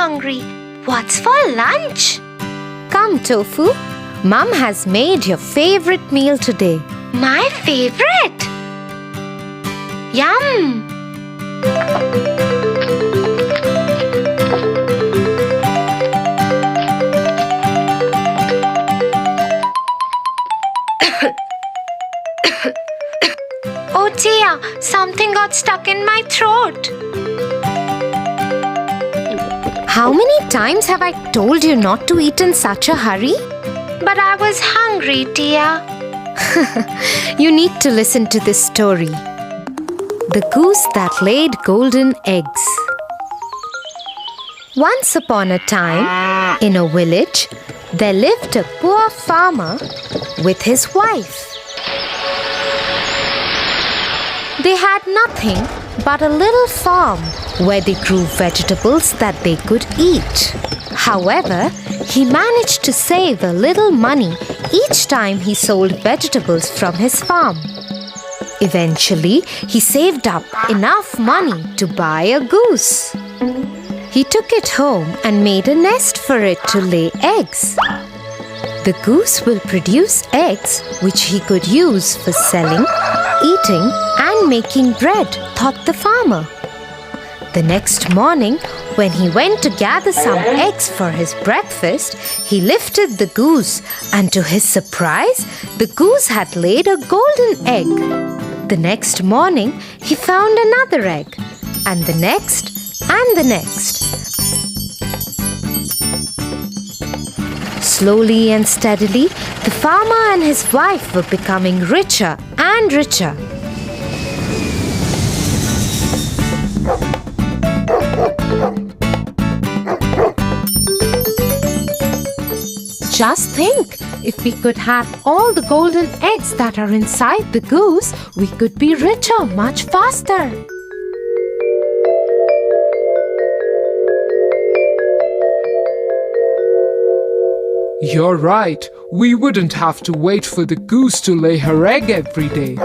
hungry. What's for lunch? Come, Tofu. Mom has made your favorite meal today. My favorite? Yum! Oh dear, something got stuck in my throat. How many times have I told you not to eat in such a hurry? But I was hungry, dear. You need to listen to this story. The Goose That Laid Golden Eggs. Once upon a time, in a village, there lived a poor farmer with his wife. They had nothing but a little farm where they grew vegetables that they could eat. However, he managed to save a little money each time he sold vegetables from his farm. Eventually, he saved up enough money to buy a goose. He took it home and made a nest for it to lay eggs. The goose will produce eggs which he could use for selling, eating, and making bread, thought the farmer. The next morning, when he went to gather some eggs for his breakfast, he lifted the goose, and to his surprise, the goose had laid a golden egg. The next morning, he found another egg, and the next, and the next. Slowly and steadily, the farmer and his wife were becoming richer and richer. Just think, if we could have all the golden eggs that are inside the goose, we could be richer much faster. You're right. We wouldn't have to wait for the goose to lay her egg every day.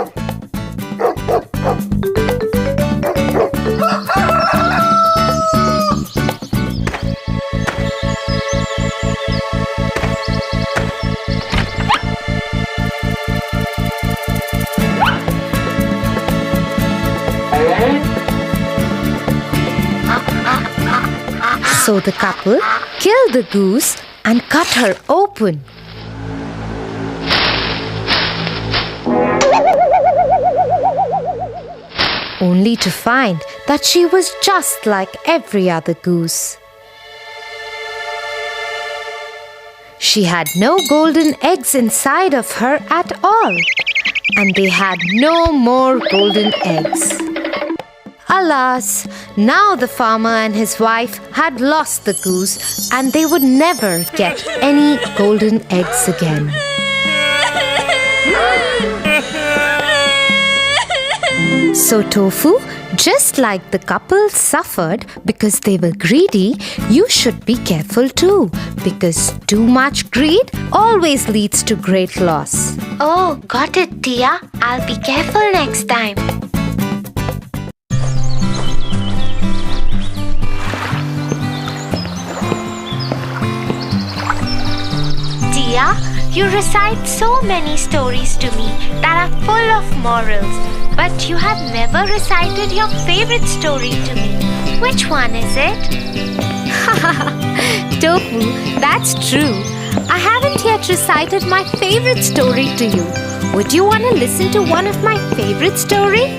So the couple killed the goose and cut her open. Only to find that she was just like every other goose. She had no golden eggs inside of her at all, and they had no more golden eggs. Alas, now the farmer and his wife had lost the goose, and they would never get any golden eggs again. So Tofu, just like the couple suffered because they were greedy, you should be careful too, because too much greed always leads to great loss. Oh, got it, dear. I'll be careful next time. Dear, you recite so many stories to me that are full of morals, but you have never recited your favorite story to me. Which one is it? Tofu, that's true. I haven't yet recited my favorite story to you. Would you want to listen to one of my favorite stories?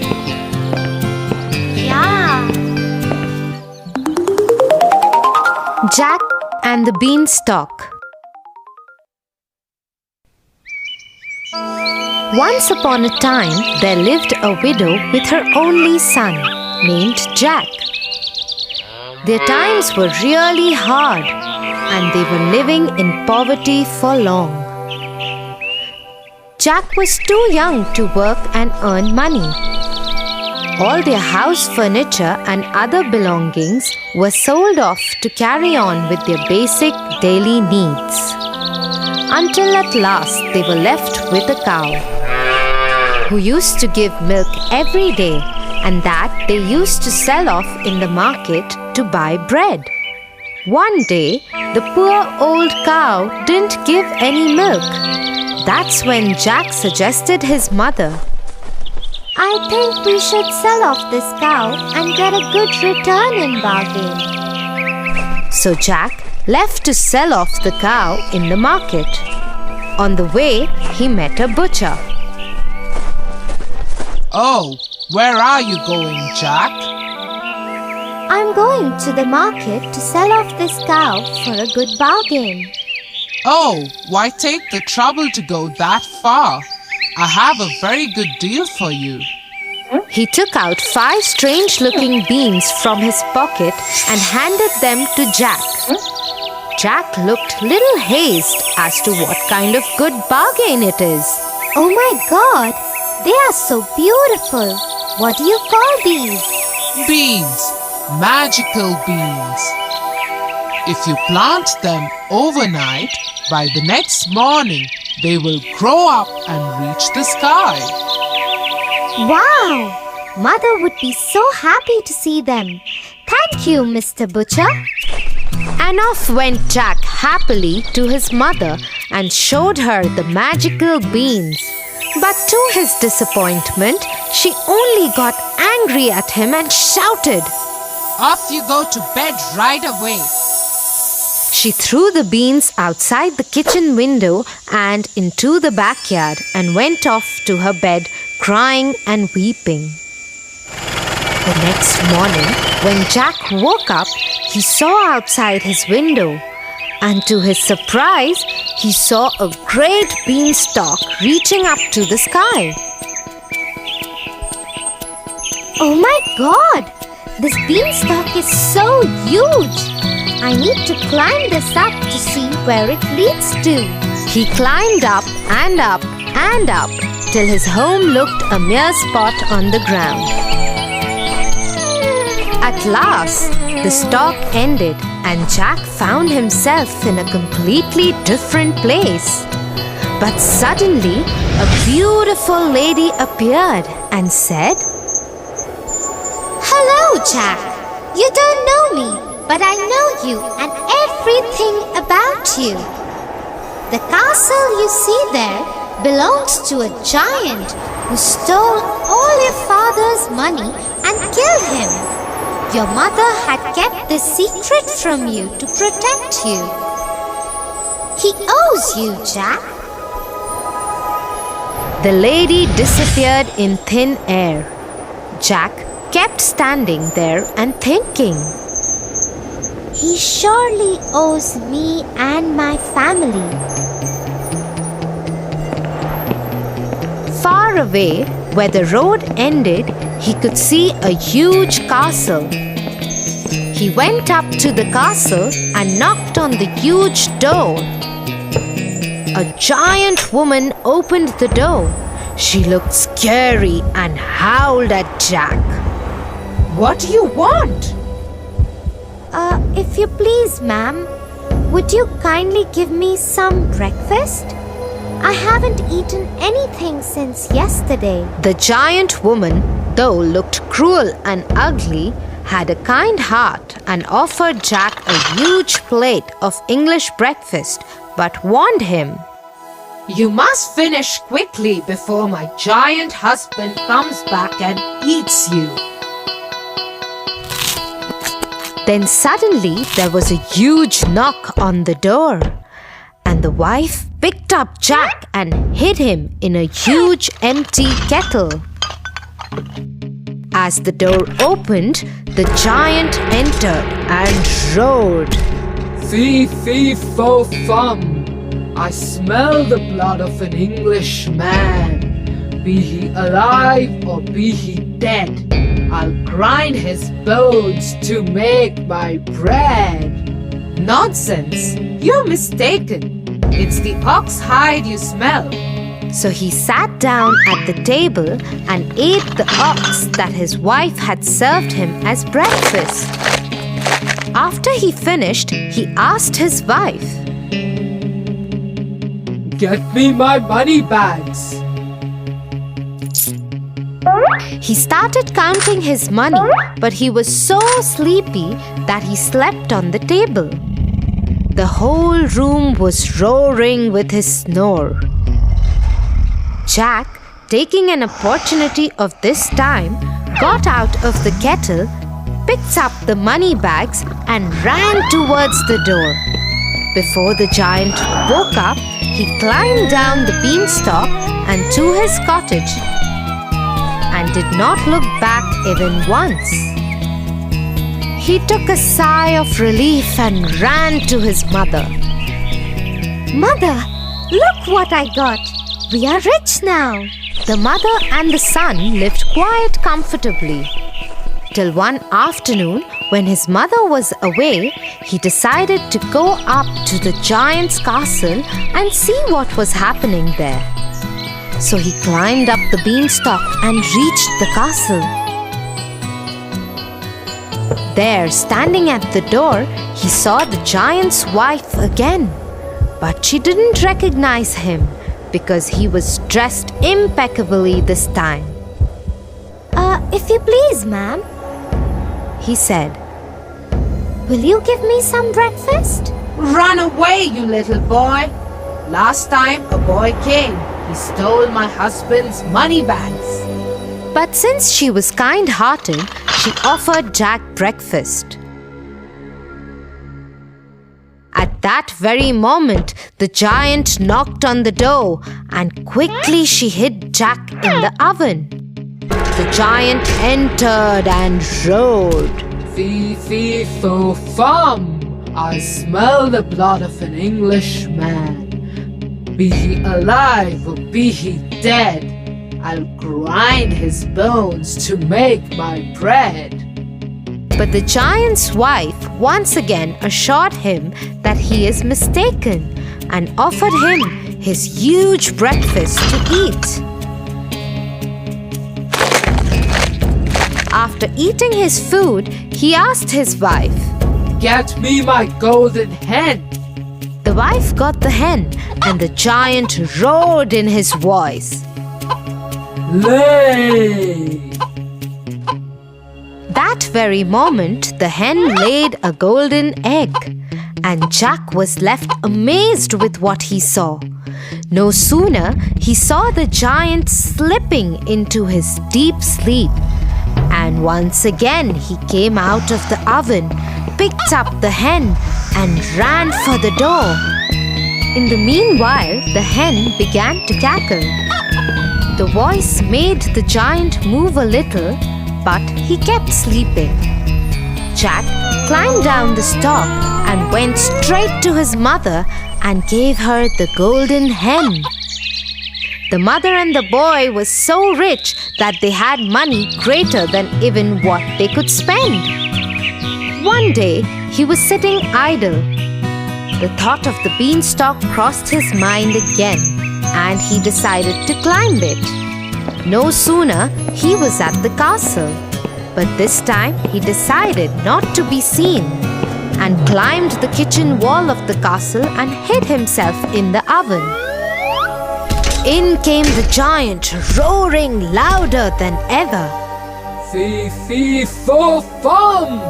Yeah. Jack and the Beanstalk. Once upon a time, there lived a widow with her only son, named Jack. Their times were really hard, and they were living in poverty for long. Jack was too young to work and earn money. All their house furniture and other belongings were sold off to carry on with their basic daily needs. Until at last they were left with a cow, who used to give milk every day, and that they used to sell off in the market to buy bread. One day, the poor old cow didn't give any milk. That's when Jack suggested his mother. I think we should sell off this cow and get a good return in bargain. So Jack left to sell off the cow in the market. On the way, he met a butcher. Oh, where are you going, Jack? I'm going to the market to sell off this cow for a good bargain. Oh, why take the trouble to go that far? I have a very good deal for you. He took out 5 strange-looking beans from his pocket and handed them to Jack. Jack looked little hazed as to what kind of good bargain it is. Oh my God! They are so beautiful. What do you call these? Beans, magical beans. If you plant them overnight, by the next morning, they will grow up and reach the sky. Wow! Mother would be so happy to see them. Thank you, Mr. Butcher. And off went Jack happily to his mother and showed her the magical beans. But to his disappointment, she only got angry at him and shouted. Off you go to bed right away. She threw the beans outside the kitchen window and into the backyard and went off to her bed, crying and weeping. The next morning, when Jack woke up, he saw outside his window, and to his surprise, he saw a great beanstalk reaching up to the sky. Oh my God! This beanstalk is so huge! I need to climb this up to see where it leads to. He climbed up and up and up till his home looked a mere spot on the ground. At last, the stalk ended and Jack found himself in a completely different place. But suddenly, a beautiful lady appeared and said, Hello, Jack. You don't know me, but I know you and everything about you. The castle you see there belongs to a giant who stole all your father's money and killed him. Your mother had kept this secret from you to protect you. He owes you, Jack. The lady disappeared in thin air. Jack kept standing there and thinking. He surely owes me and my family. Far away, where the road ended, he could see a huge castle. He went up to the castle and knocked on the huge door. A giant woman opened the door. She looked scary and howled at Jack. "What do you want?" If you please, ma'am, would you kindly give me some breakfast? I haven't eaten anything since yesterday. The giant woman, though looked cruel and ugly, had a kind heart and offered Jack a huge plate of English breakfast, but warned him. "You must finish quickly before my giant husband comes back and eats you." Then suddenly there was a huge knock on the door, and the wife picked up Jack and hid him in a huge empty kettle. As the door opened, the giant entered and roared. Fee, fee, fo, fum. I smell the blood of an Englishman. Be he alive or be he dead, I'll grind his bones to make my bread. "Nonsense! You're mistaken. It's the ox hide you smell." So he sat down at the table and ate the ox that his wife had served him as breakfast. After he finished, he asked his wife, Get me my money bags. He started counting his money, but he was so sleepy that he slept on the table. The whole room was roaring with his snore. Jack, taking an opportunity of this time, got out of the kettle, picked up the money bags and ran towards the door. Before the giant woke up, he climbed down the beanstalk and to his cottage and did not look back even once. He took a sigh of relief and ran to his mother. Mother, look what I got. We are rich now. The mother and the son lived quite comfortably. Till one afternoon, when his mother was away, he decided to go up to the giant's castle and see what was happening there. So he climbed up the beanstalk and reached the castle. There, standing at the door, he saw the giant's wife again. But she didn't recognize him because he was dressed impeccably this time. If you please, ma'am, He said, will you give me some breakfast? Run away, you little boy. Last time a boy came, he stole my husband's money bags. But since she was kind-hearted, she offered Jack breakfast. At that very moment, the giant knocked on the door and quickly she hid Jack in the oven. The giant entered and roared. Fee, fee, fo, fum. I smell the blood of an Englishman. Be he alive or be he dead, I'll grind his bones to make my bread. But the giant's wife once again assured him that he is mistaken and offered him his huge breakfast to eat. After eating his food, he asked his wife, Get me my golden hen. The wife got the hen and the giant roared in his voice. Lay. That very moment, the hen laid a golden egg, and Jack was left amazed with what he saw. No sooner he saw the giant slipping into his deep sleep, and once again he came out of the oven, picked up the hen, and ran for the door. In the meanwhile, the hen began to cackle. The voice made the giant move a little, but he kept sleeping. Jack climbed down the stalk and went straight to his mother and gave her the golden hen. The mother and the boy were so rich that they had money greater than even what they could spend. One day, he was sitting idle. The thought of the beanstalk crossed his mind again, and he decided to climb it. No sooner he was at the castle, but this time he decided not to be seen and climbed the kitchen wall of the castle and hid himself in the oven. In came the giant, roaring louder than ever. Fee, fee, fo, fum.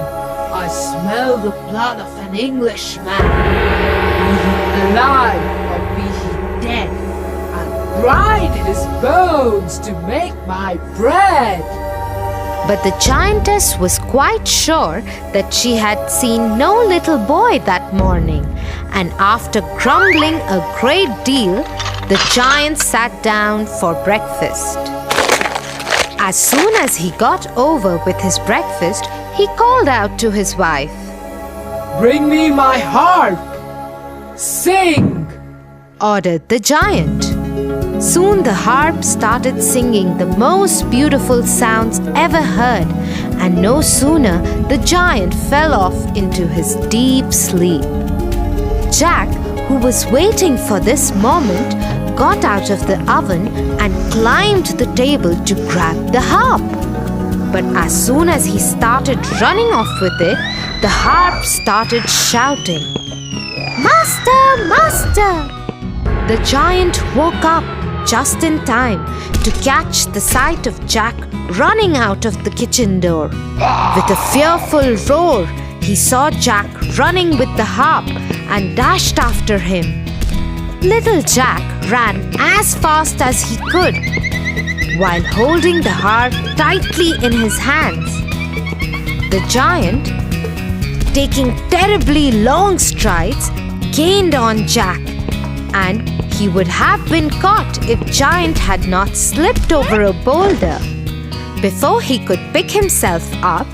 I smell the blood of an Englishman. Be he alive or be he dead, I'll grind his bones to make my bread. But the giantess was quite sure that she had seen no little boy that morning, and after grumbling a great deal, the giant sat down for breakfast. As soon as he got over with his breakfast, he called out to his wife, Bring me my harp. Sing, ordered the giant. Soon the harp started singing the most beautiful sounds ever heard, and no sooner the giant fell off into his deep sleep. Jack, who was waiting for this moment, got out of the oven and climbed the table to grab the harp. But as soon as he started running off with it, the harp started shouting, Master, master! The giant woke up, just in time to catch the sight of Jack running out of the kitchen door. With a fearful roar, he saw Jack running with the harp and dashed after him. Little Jack ran as fast as he could, while holding the harp tightly in his hands. The giant, taking terribly long strides, gained on Jack, and he would have been caught if Giant had not slipped over a boulder. Before he could pick himself up,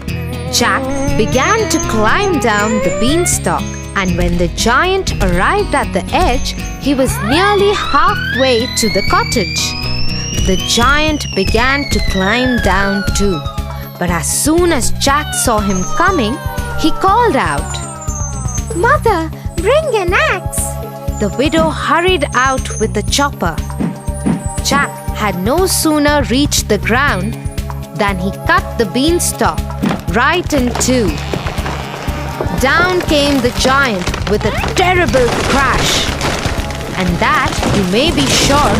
Jack began to climb down the beanstalk, and when the giant arrived at the edge, he was nearly halfway to the cottage. The giant began to climb down too, but as soon as Jack saw him coming, he called out, "Mother, bring an axe!" The widow hurried out with the chopper. Jack had no sooner reached the ground than he cut the beanstalk right in two. Down came the giant with a terrible crash, and that, you may be sure,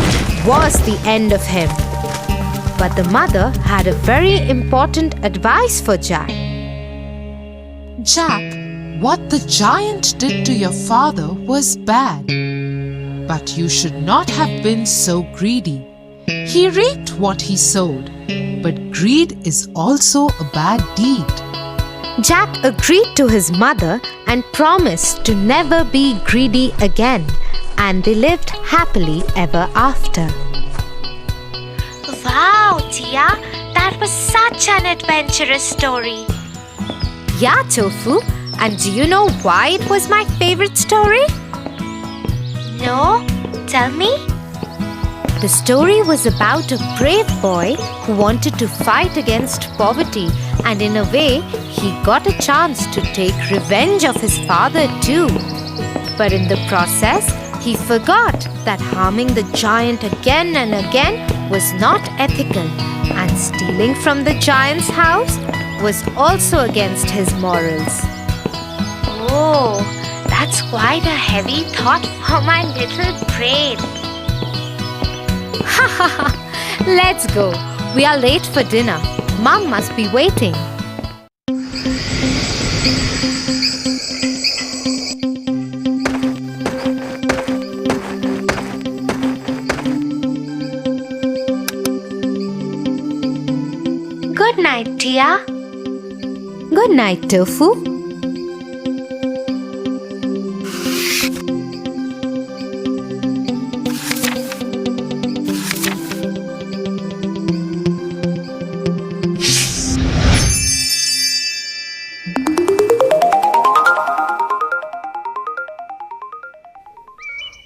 was the end of him. But the mother had a very important advice for Jack. Jack, what the giant did to your father was bad. But you should not have been so greedy. He reaped what he sowed, but greed is also a bad deed. Jack agreed to his mother and promised to never be greedy again, and they lived happily ever after. Wow, Tia, that was such an adventurous story. Yeah, Tofu, and do you know why it was my favorite story? No? Tell me. The story was about a brave boy who wanted to fight against poverty, and in a way, he got a chance to take revenge of his father too. But in the process, he forgot that harming the giant again and again was not ethical, and stealing from the giant's house was also against his morals. Oh, that's quite a heavy thought for my little brain. Ha ha ha! Let's go. We are late for dinner. Mom must be waiting. Good night, Tia. Good night, Tofu.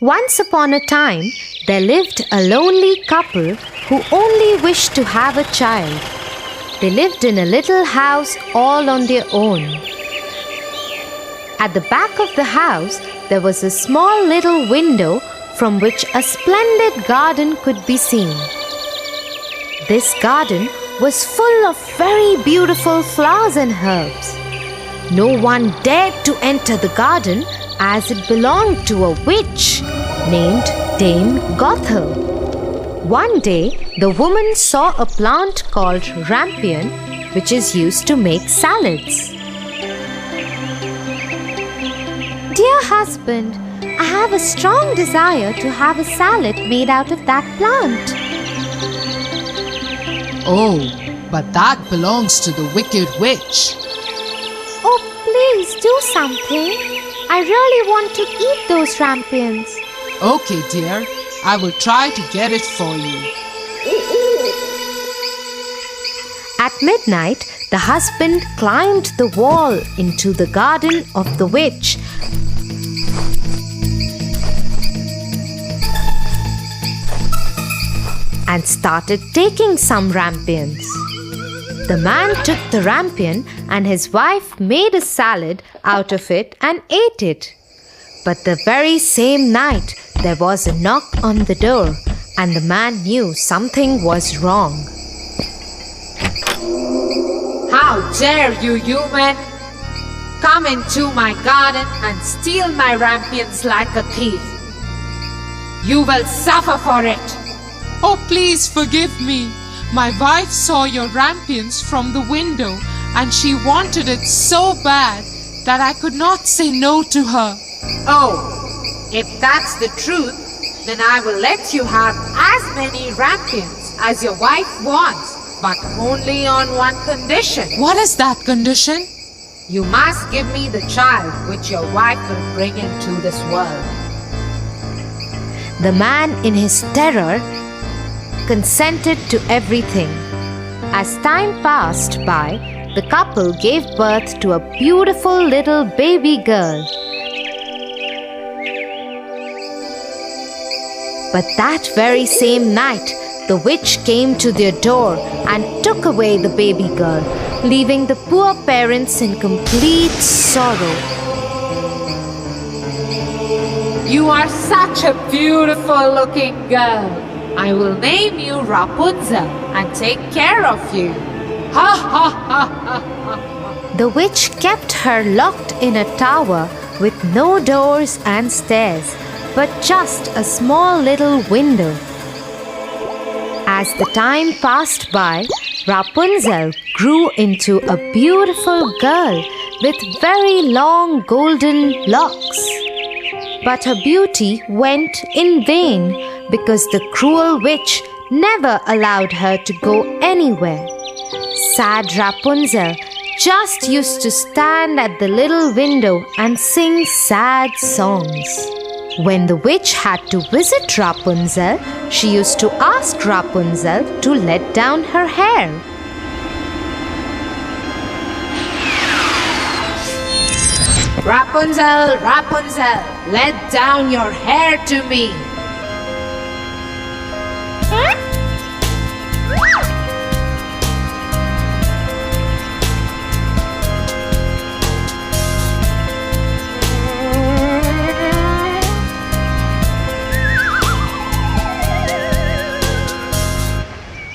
Once upon a time, there lived a lonely couple who only wished to have a child. They lived in a little house all on their own. At the back of the house, there was a small little window from which a splendid garden could be seen. This garden was full of very beautiful flowers and herbs. No one dared to enter the garden as it belonged to a witch named Dame Gothel. One day, the woman saw a plant called rampion, which is used to make salads. Dear husband, I have a strong desire to have a salad made out of that plant. Oh, but that belongs to the wicked witch. Oh, please do something. I really want to eat those rampions. Okay, dear, I will try to get it for you. At midnight, the husband climbed the wall into the garden of the witch and started taking some rampions. The man took the rampion and his wife made a salad out of it and ate it. But the very same night, there was a knock on the door, and the man knew something was wrong. How dare you, human! Come into my garden and steal my rampions like a thief. You will suffer for it. Oh, please forgive me. My wife saw your rampions from the window and she wanted it so bad that I could not say no to her. Oh, if that's the truth, then I will let you have as many rampions as your wife wants, but only on one condition. What is that condition? You must give me the child which your wife will bring into this world. The man, in his terror, consented to everything. As time passed by, the couple gave birth to a beautiful little baby girl. But that very same night, the witch came to their door and took away the baby girl, leaving the poor parents in complete sorrow. You are such a beautiful looking girl. I will name you Rapunzel and take care of you. Ha ha ha ha. The witch kept her locked in a tower with no doors and stairs, but just a small little window. As the time passed by, Rapunzel grew into a beautiful girl with very long golden locks. But her beauty went in vain because the cruel witch never allowed her to go anywhere. Sad Rapunzel just used to stand at the little window and sing sad songs. When the witch had to visit Rapunzel, she used to ask Rapunzel to let down her hair. Rapunzel, Rapunzel, let down your hair to me.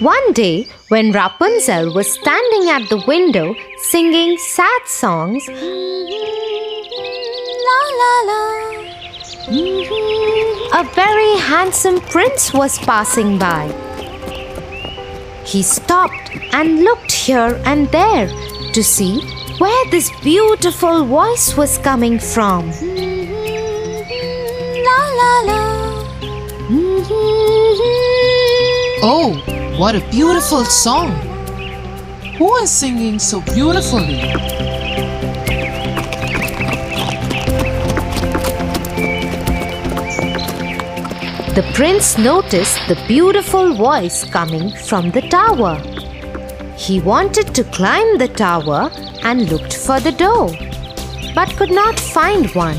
One day, when Rapunzel was standing at the window singing sad songs, la la la, a very handsome prince was passing by. He stopped and looked here and there to see where this beautiful voice was coming from. La la la. Oh, what a beautiful song! Who is singing so beautifully? The prince noticed the beautiful voice coming from the tower. He wanted to climb the tower and looked for the door, but could not find one.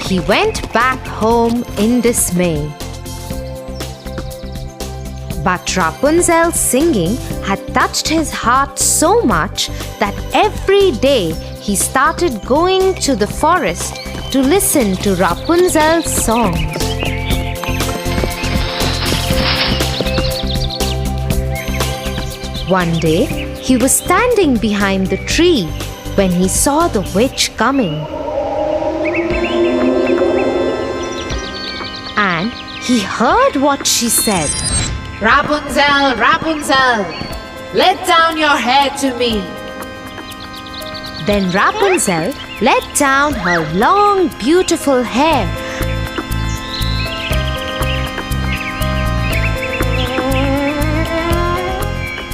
He went back home in dismay. But Rapunzel's singing had touched his heart so much that every day he started going to the forest to listen to Rapunzel's songs. One day, he was standing behind the tree when he saw the witch coming. And he heard what she said. Rapunzel, Rapunzel, let down your hair to me. Then Rapunzel let down her long, beautiful hair.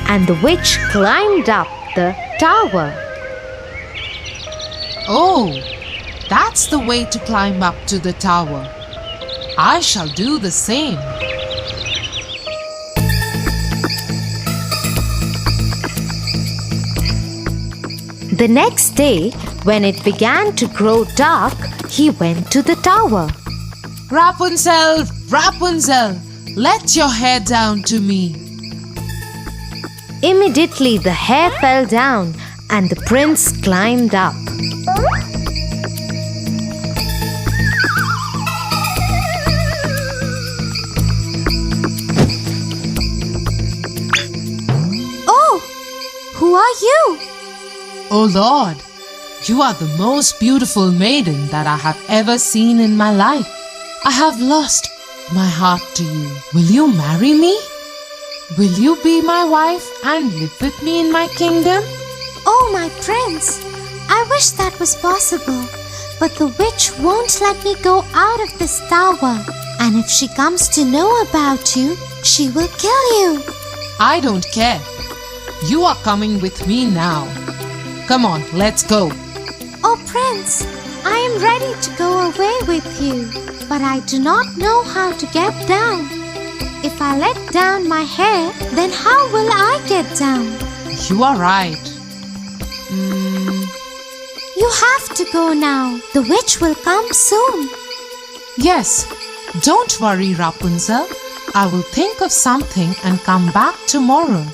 And the witch climbed up the tower. Oh, that's the way to climb up to the tower. I shall do the same. The next day, when it began to grow dark, he went to the tower. Rapunzel, Rapunzel, let your hair down to me. Immediately the hair fell down and the prince climbed up. Oh, who are you? Oh Lord, you are the most beautiful maiden that I have ever seen in my life. I have lost my heart to you. Will you marry me? Will you be my wife and live with me in my kingdom? Oh, my prince, I wish that was possible. But the witch won't let me go out of this tower. And if she comes to know about you, she will kill you. I don't care. You are coming with me now. Come on, let's go. Oh, prince, I am ready to go away with you. But I do not know how to get down. If I let down my hair, then how will I get down? You are right. You have to go now. The witch will come soon. Yes, don't worry, Rapunzel. I will think of something and come back tomorrow.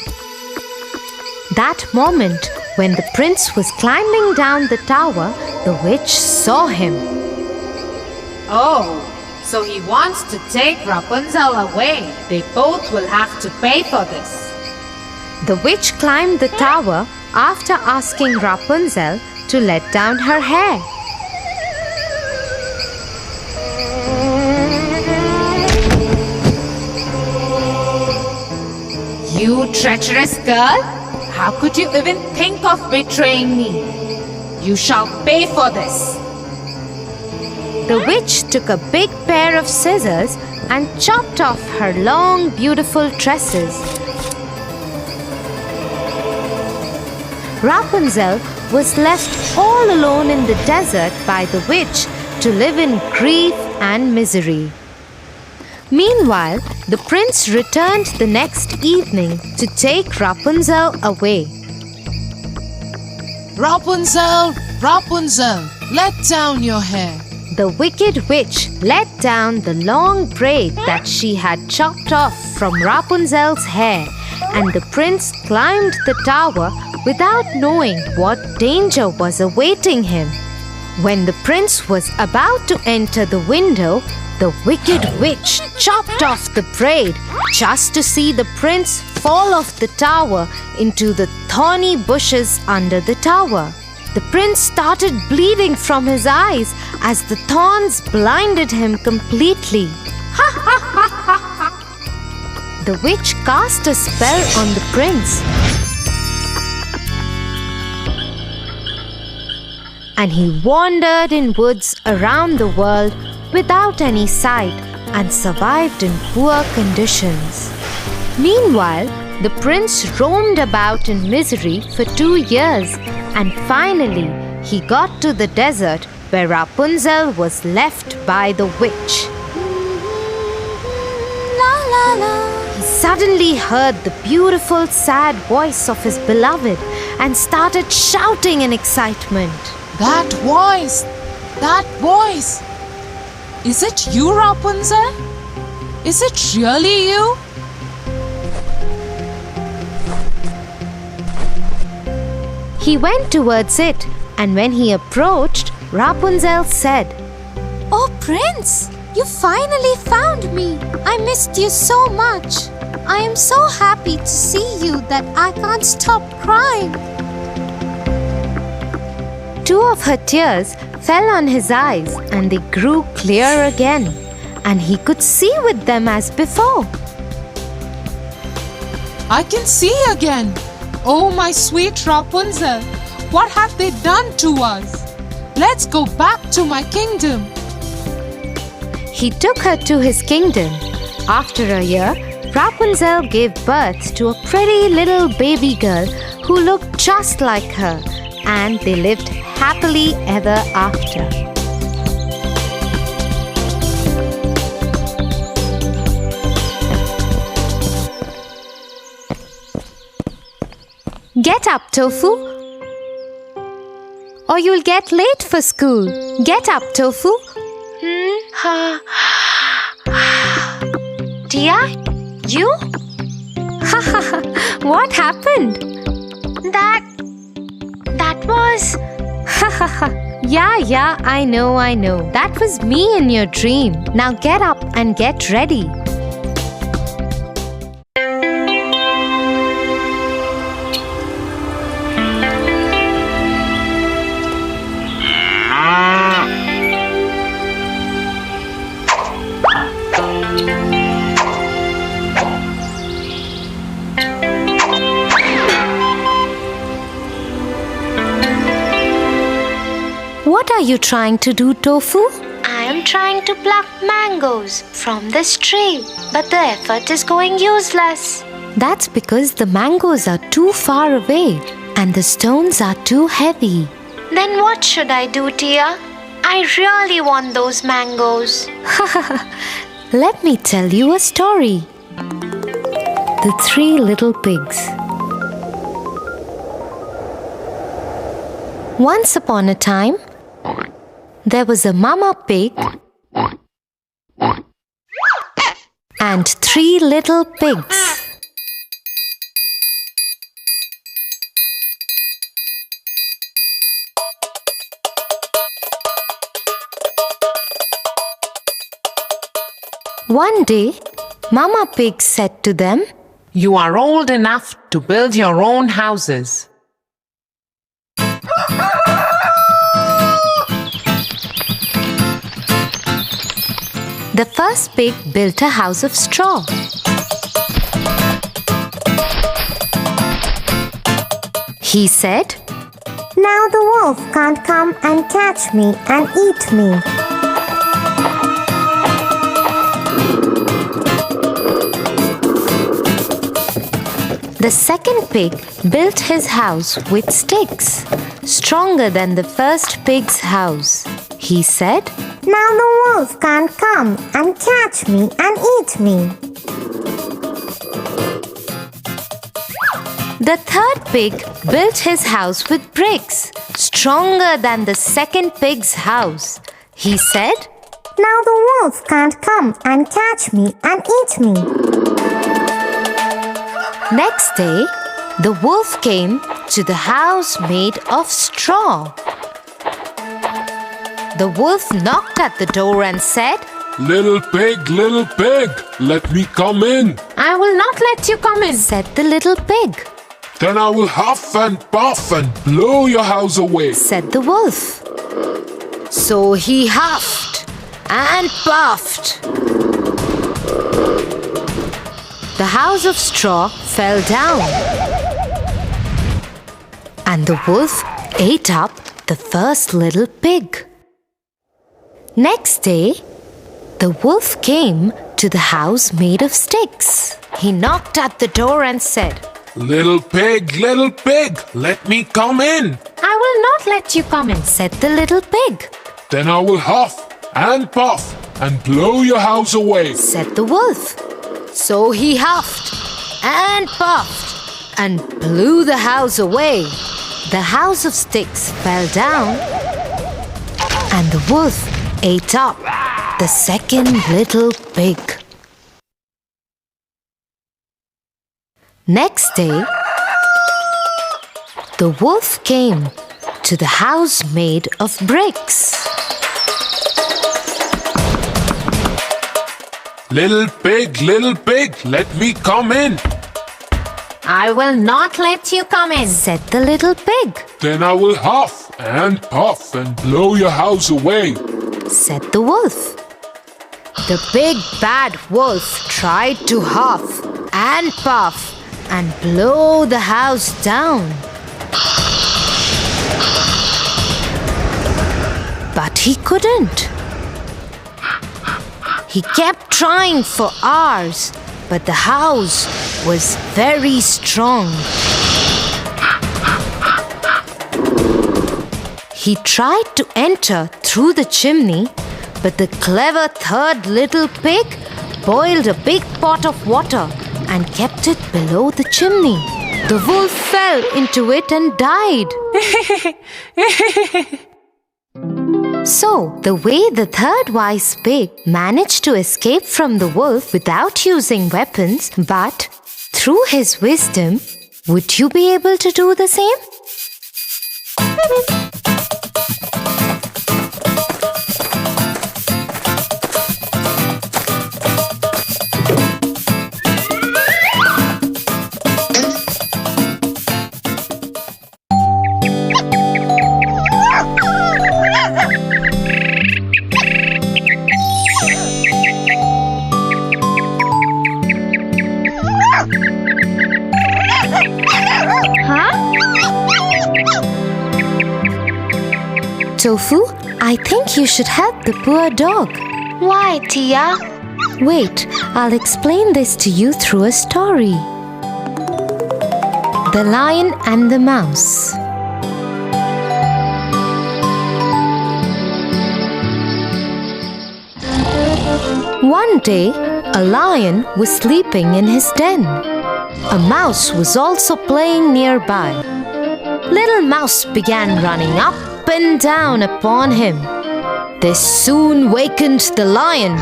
That moment, when the prince was climbing down the tower, the witch saw him. Oh, so he wants to take Rapunzel away. They both will have to pay for this. The witch climbed the tower after asking Rapunzel to let down her hair. You treacherous girl! How could you even think of betraying me? You shall pay for this. The witch took a big pair of scissors and chopped off her long, beautiful tresses. Rapunzel was left all alone in the desert by the witch to live in grief and misery. Meanwhile, the prince returned the next evening to take Rapunzel away. Rapunzel, Rapunzel, let down your hair. The wicked witch let down the long braid that she had chopped off from Rapunzel's hair, and the prince climbed the tower without knowing what danger was awaiting him. When the prince was about to enter the window, the wicked witch chopped off the braid just to see the prince fall off the tower into the thorny bushes under the tower. The prince started bleeding from his eyes as the thorns blinded him completely. The witch cast a spell on the prince, and he wandered in woods around the world without any sight and survived in poor conditions. Meanwhile, the prince roamed about in misery for 2 years, and finally he got to the desert where Rapunzel was left by the witch. La la la. He suddenly heard the beautiful, sad voice of his beloved and started shouting in excitement. That voice! That voice! Is it you, Rapunzel? Is it really you? He went towards it, and when he approached, Rapunzel said, Oh, prince, you finally found me. I missed you so much. I am so happy to see you that I can't stop crying. 2 of her tears fell on his eyes, and they grew clear again, and he could see with them as before. I can see again. Oh, my sweet Rapunzel, what have they done to us? Let's go back to my kingdom. He took her to his kingdom. After a year, Rapunzel gave birth to a pretty little baby girl who looked just like her, and they lived happily ever after. Get up, Tofu, or you'll get late for school. Get up, Tofu. Tia, you? What happened? That was... Yeah, I know. That was me in your dream. Now get up and get ready. What are you trying to do, Tofu? I am trying to pluck mangoes from this tree, but the effort is going useless. That's because the mangoes are too far away and the stones are too heavy. Then what should I do, Tia? I really want those mangoes. Let me tell you a story. The Three Little Pigs. Once upon a time, there was a mama pig and 3 little pigs. One day, Mama Pig said to them, You are old enough to build your own houses. The first pig built a house of straw. He said, Now the wolf can't come and catch me and eat me. The second pig built his house with sticks, stronger than the first pig's house. He said, Now the wolf can't come and catch me and eat me. The third pig built his house with bricks, stronger than the second pig's house. He said, Now the wolf can't come and catch me and eat me. Next day, the wolf came to the house made of straw. The wolf knocked at the door and said, Little pig, let me come in. I will not let you come in, said the little pig. Then I will huff and puff and blow your house away, said the wolf. So he huffed and puffed. The house of straw fell down, and the wolf ate up the first little pig. Next day, the wolf came to the house made of sticks. He knocked at the door and said, Little pig, let me come in. I will not let you come in, said the little pig. Then I will huff and puff and blow your house away, said the wolf. So he huffed and puffed and blew the house away. The house of sticks fell down, and the wolf ate up the second little pig. Next day, the wolf came to the house made of bricks. Little pig, let me come in. I will not let you come in, said the little pig. Then I will huff and puff and blow your house away, said the wolf. The big bad wolf tried to huff and puff and blow the house down. But he couldn't. He kept trying for hours, but the house was very strong. He tried to enter through the chimney, but the clever third little pig boiled a big pot of water and kept it below the chimney. The wolf fell into it and died. So, the way the third wise pig managed to escape from the wolf without using weapons, but through his wisdom, would you be able to do the same? Tofu, I think you should help the poor dog. Why, Tia? Wait, I'll explain this to you through a story. The Lion and the Mouse. One day, a lion was sleeping in his den. A mouse was also playing nearby. Little Mouse began running up and down upon him. This soon wakened the lion.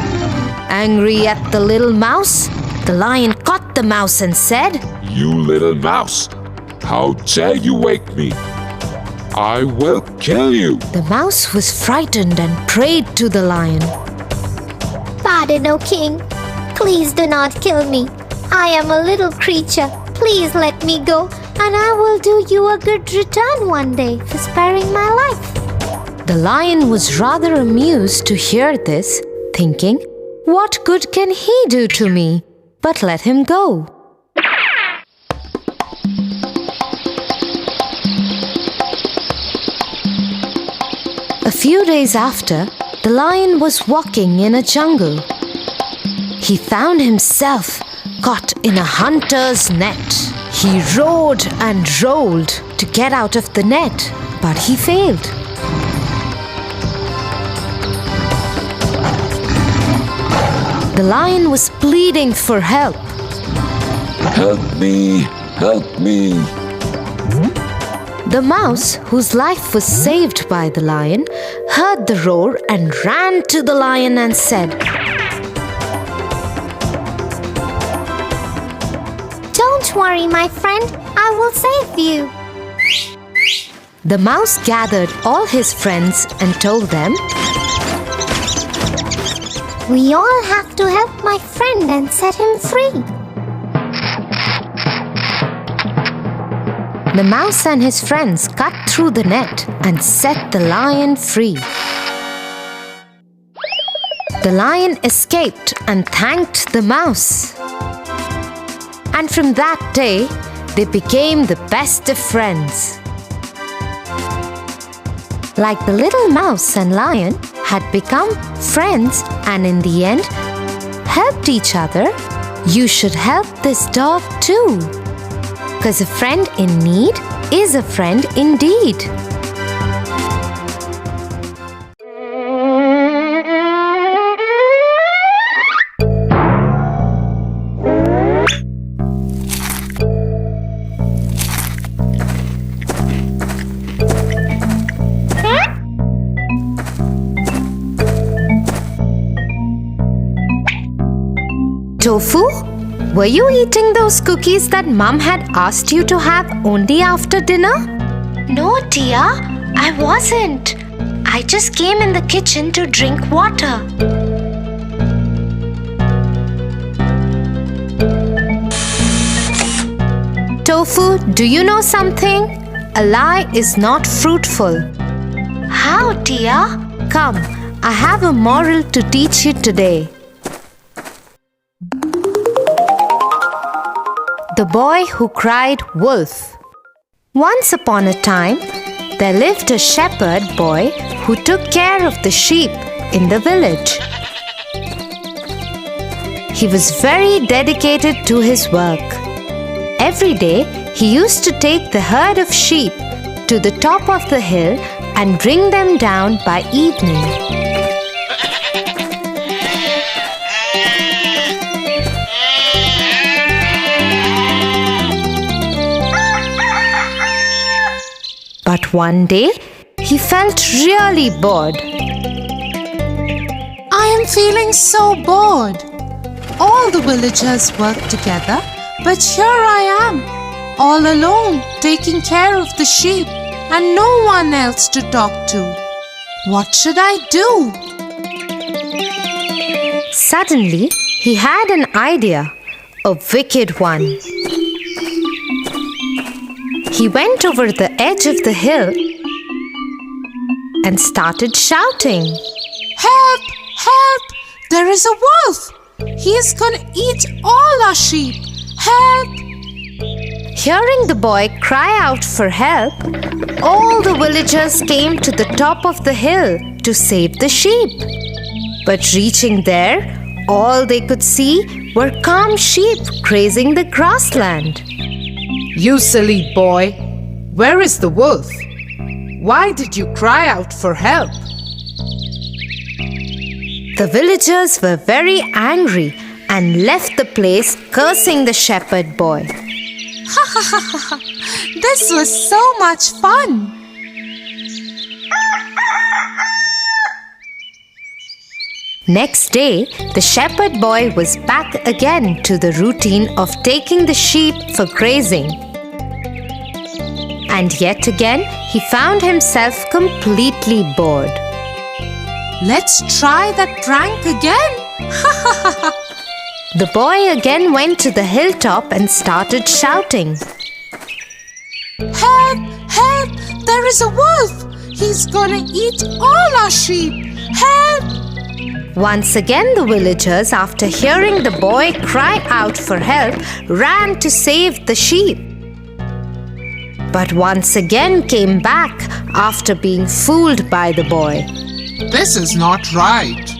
Angry at the little mouse, the lion caught the mouse and said, You little mouse, how dare you wake me? I will kill you. The mouse was frightened and prayed to the lion. Pardon, O king. Please do not kill me. I am a little creature. Please let me go, and I will do you a good return one day for sparing my life. The lion was rather amused to hear this, thinking, What good can he do to me? But let him go. A few days after, the lion was walking in a jungle. He found himself caught in a hunter's net. He rode and rolled to get out of the net, but he failed. The lion was pleading for help. Help me, help me. The mouse, whose life was saved by the lion, heard the roar and ran to the lion and said, Don't worry, my friend. I will save you. The mouse gathered all his friends and told them, We all have to help my friend and set him free. The mouse and his friends cut through the net and set the lion free. The lion escaped and thanked the mouse. And from that day, they became the best of friends. Like the little mouse and lion had become friends and in the end helped each other, you should help this dog too. Because a friend in need is a friend indeed. Tofu? Were you eating those cookies that Mum had asked you to have only after dinner? No, Tia, I wasn't. I just came in the kitchen to drink water. Tofu, do you know something? A lie is not fruitful. How, Tia? Come, I have a moral to teach you today. The Boy Who Cried Wolf. Once upon a time, there lived a shepherd boy who took care of the sheep in the village. He was very dedicated to his work. Every day, he used to take the herd of sheep to the top of the hill and bring them down by evening. But one day, he felt really bored. I am feeling so bored. All the villagers work together, but here I am, all alone, taking care of the sheep and no one else to talk to. What should I do? Suddenly, he had an idea, a wicked one. He went over the edge of the hill and started shouting, Help! Help! There is a wolf! He is going to eat all our sheep! Help! Hearing the boy cry out for help, all the villagers came to the top of the hill to save the sheep. But reaching there, all they could see were calm sheep grazing the grassland. You silly boy, where is the wolf? Why did you cry out for help? The villagers were very angry and left the place cursing the shepherd boy. This was so much fun. Next day, the shepherd boy was back again to the routine of taking the sheep for grazing. And yet again, he found himself completely bored. Let's try that prank again. The boy again went to the hilltop and started shouting. Help! Help! There is a wolf! He's gonna eat all our sheep! Help! Once again, the villagers, after hearing the boy cry out for help, ran to save the sheep. But once again came back after being fooled by the boy. This is not right.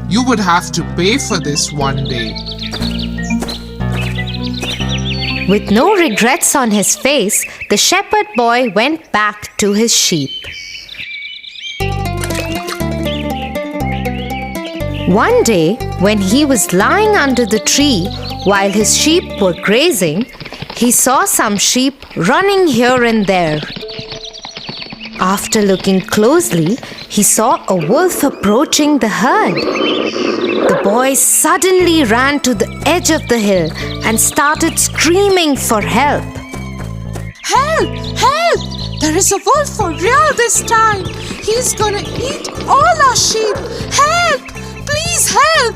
You would have to pay for this one day. With no regrets on his face, the shepherd boy went back to his sheep. One day, when he was lying under the tree while his sheep were grazing, he saw some sheep running here and there. After looking closely, he saw a wolf approaching the herd. The boy suddenly ran to the edge of the hill and started screaming for help. Help! Help! There is a wolf for real this time. He's gonna eat all our sheep. Help! Please help!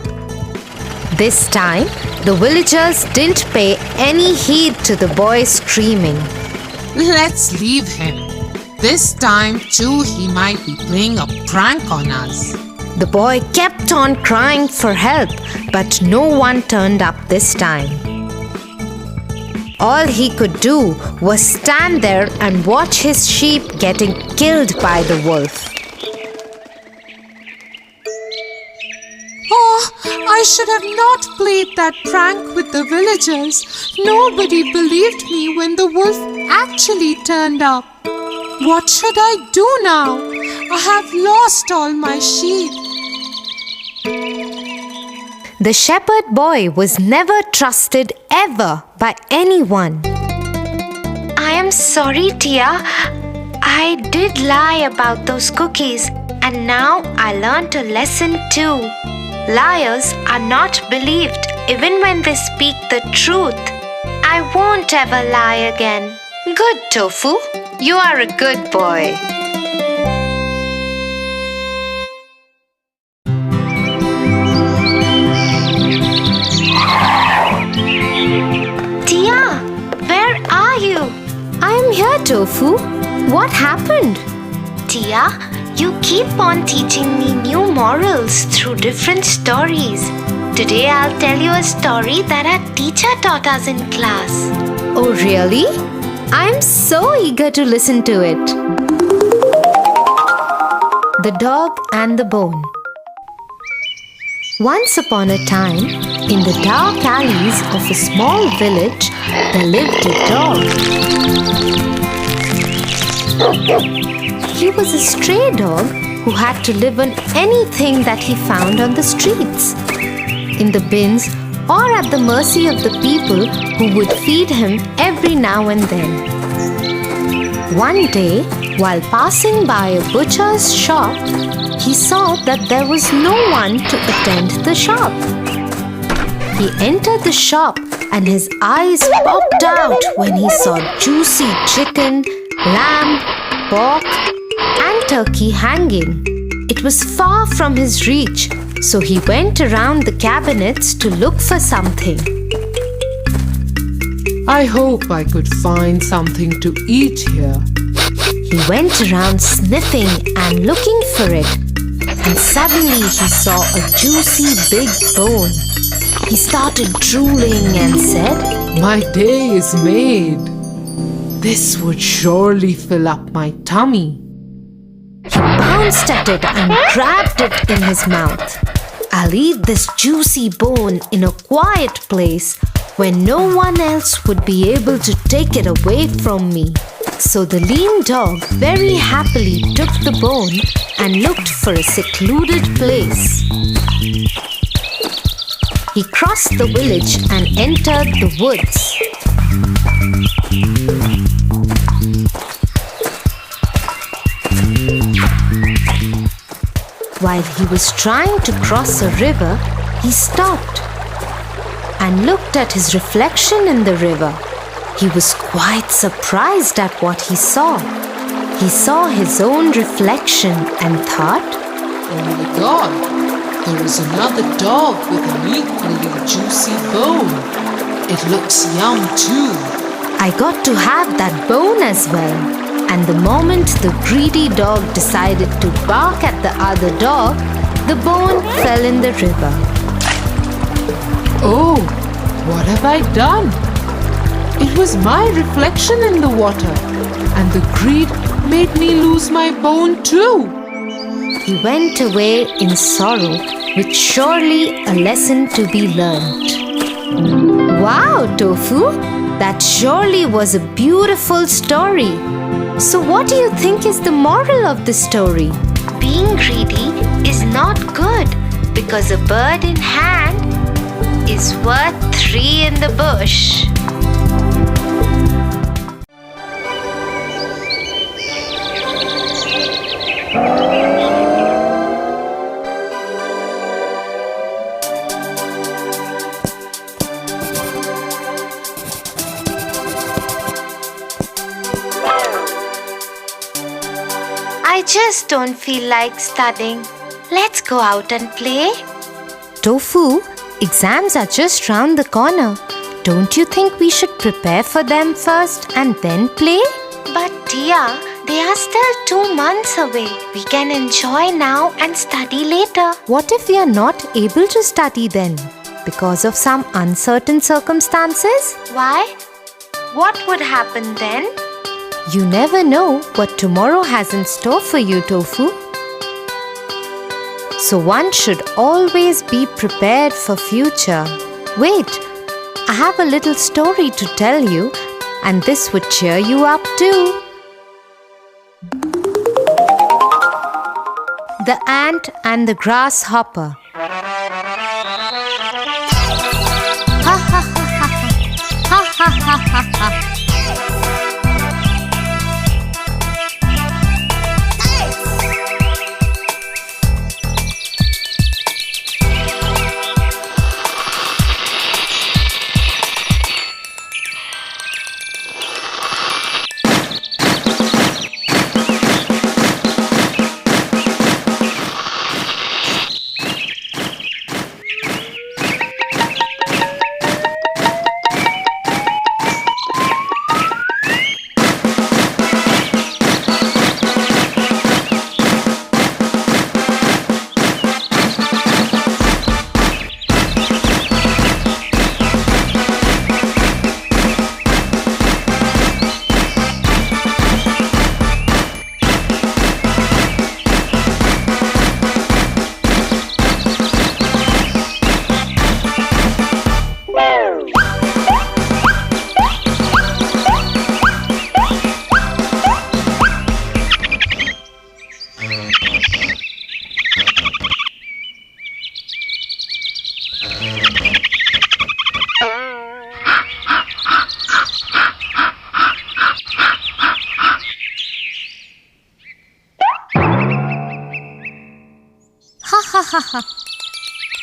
This time, the villagers didn't pay any heed to the boy screaming. Let's leave him. This time too he might be playing a prank on us. The boy kept on crying for help, but no one turned up this time. All he could do was stand there and watch his sheep getting killed by the wolf. Oh, I should have not played that prank with the villagers. Nobody believed me when the wolf actually turned up. What should I do now? I have lost all my sheep. The shepherd boy was never trusted ever by anyone. I am sorry, Tia. I did lie about those cookies, and now I learned a lesson too. Liars are not believed even when they speak the truth. I won't ever lie again. Good, Tofu. You are a good boy. Tia, where are you? I am here, Tofu. What happened? Tia, you keep on teaching me new morals through different stories. Today I'll tell you a story that our teacher taught us in class. Oh, really? I'm so eager to listen to it. The Dog and the Bone. Once upon a time, in the dark alleys of a small village, there lived a dog. He was a stray dog who had to live on anything that he found on the streets, in the bins, or at the mercy of the people who would feed him every now and then. One day, while passing by a butcher's shop, he saw that there was no one to attend the shop. He entered the shop and his eyes popped out when he saw juicy chicken, lamb, pork, and turkey hanging. It was far from his reach, so he went around the cabinets to look for something. I hope I could find something to eat here. He went around sniffing and looking for it, and suddenly he saw a juicy big bone. He started drooling and said, My day is made. This would surely fill up my tummy. He bounced at it and grabbed it in his mouth. I'll eat this juicy bone in a quiet place where no one else would be able to take it away from me. So the lean dog very happily took the bone and looked for a secluded place. He crossed the village and entered the woods. While he was trying to cross a river, he stopped and looked at his reflection in the river. He was quite surprised at what he saw. He saw his own reflection and thought, Oh my God, there is another dog with an equally juicy bone. It looks yum too. I got to have that bone as well. And the moment the greedy dog decided to bark at the other dog, the bone fell in the river. Oh, what have I done? It was my reflection in the water, and the greed made me lose my bone too. He went away in sorrow, with surely a lesson to be learned. Wow, Tofu! That surely was a beautiful story. So what do you think is the moral of the story? Being greedy is not good because a bird in hand is worth 3 in the bush. I just don't feel like studying. Let's go out and play. Tofu, exams are just round the corner. Don't you think we should prepare for them first and then play? But dear, they are still 2 months away. We can enjoy now and study later. What if we are not able to study then? Because of some uncertain circumstances? Why? What would happen then? You never know what tomorrow has in store for you, Tofu. So one should always be prepared for future. Wait, I have a little story to tell you, and this would cheer you up too. The Ant and the Grasshopper. Ha ha ha ha ha ha ha ha ha.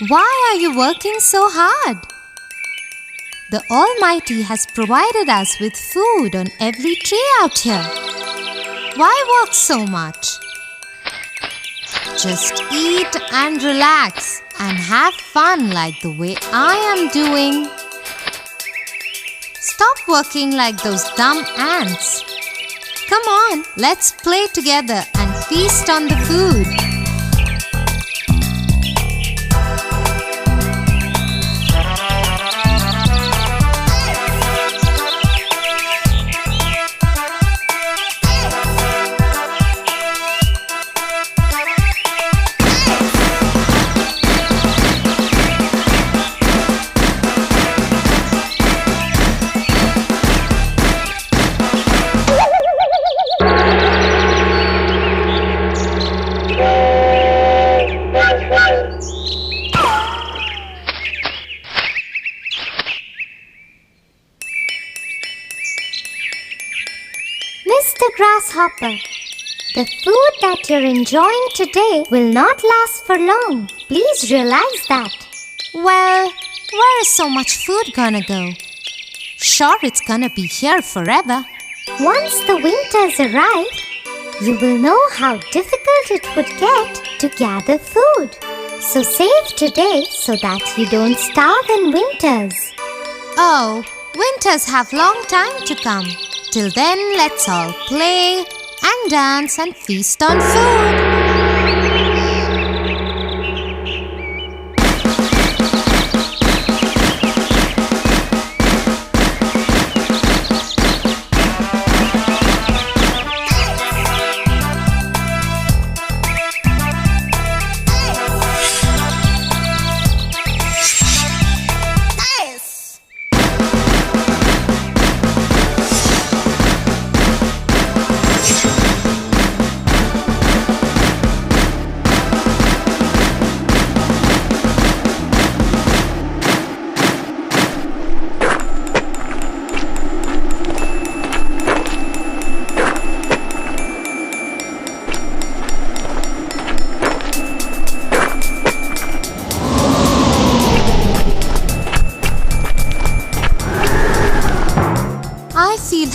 Why are you working so hard? The Almighty has provided us with food on every tree out here. Why work so much? Just eat and relax and have fun like the way I am doing. Stop working like those dumb ants. Come on, let's play together and feast on the food. Grasshopper. The food that you're enjoying today will not last for long. Please realize that. Well, where is so much food gonna go? Sure, it's gonna be here forever. Once the winters arrive, you will know how difficult it would get to gather food. So save today so that you don't starve in winters. Oh, winters have long time to come. Till then, let's all play and dance and feast on food.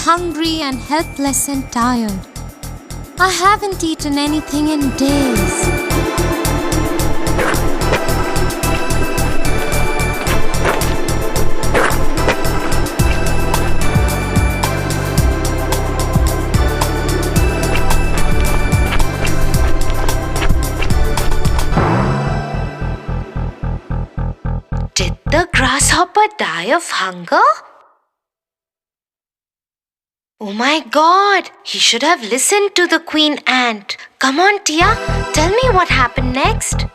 Hungry and helpless and tired. I haven't eaten anything in days. Did the grasshopper die of hunger? Oh my God! He should have listened to the queen ant. Come on, Tia, tell me what happened next.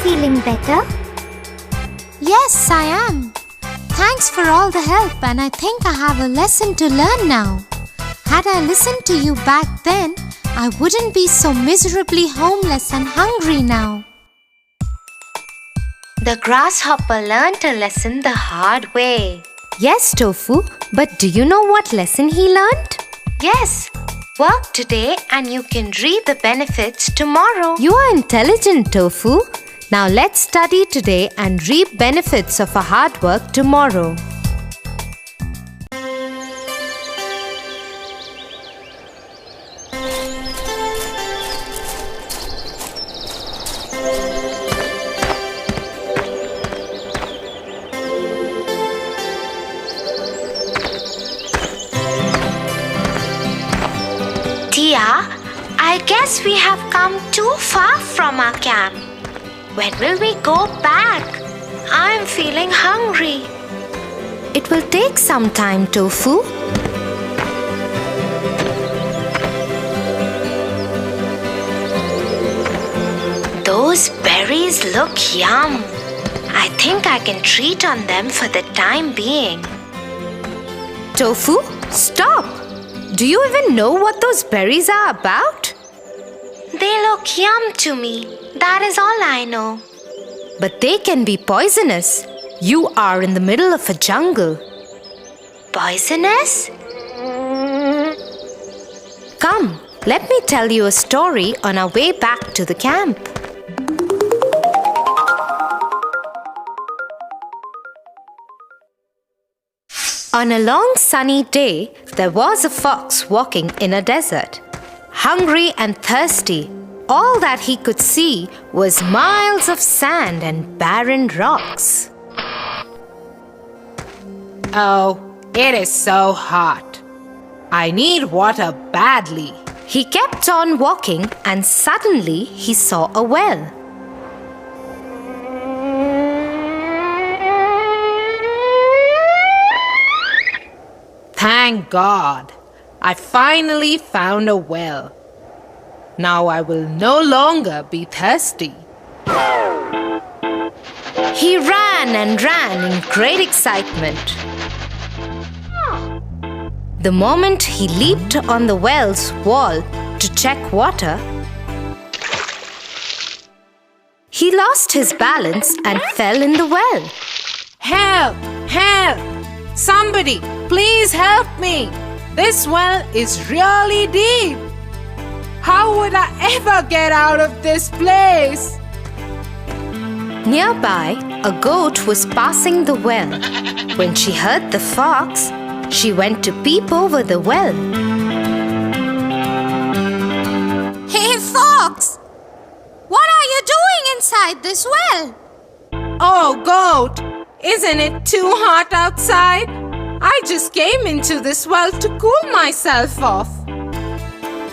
Feeling better? Yes, I am. Thanks for all the help, and I think I have a lesson to learn now. Had I listened to you back then, I wouldn't be so miserably homeless and hungry now. The grasshopper learned a lesson the hard way. Yes, Tofu, but do you know what lesson he learned? Yes. Work today and you can reap the benefits tomorrow. You are intelligent, Tofu. Now let's study today and reap benefits of our hard work tomorrow. Tia, I guess we have come too far from our camp. When will we go back? I'm feeling hungry. It will take some time, Tofu. Those berries look yum. I think I can treat on them for the time being. Tofu, stop! Do you even know what those berries are about? They look yum to me. That is all I know. But they can be poisonous. You are in the middle of a jungle. Poisonous? Come, let me tell you a story on our way back to the camp. On a long sunny day, there was a fox walking in a desert. Hungry and thirsty, all that he could see was miles of sand and barren rocks. Oh, it is so hot. I need water badly. He kept on walking and suddenly he saw a well. Thank God. I finally found a well. Now I will no longer be thirsty. He ran and ran in great excitement. The moment he leaped on the well's wall to check water, he lost his balance and fell in the well. Help! Help! Somebody, please help me! This well is really deep. How would I ever get out of this place? Nearby, a goat was passing the well. When she heard the fox, she went to peep over the well. Hey, Fox! What are you doing inside this well? Oh, goat! Isn't it too hot outside? I just came into this well to cool myself off.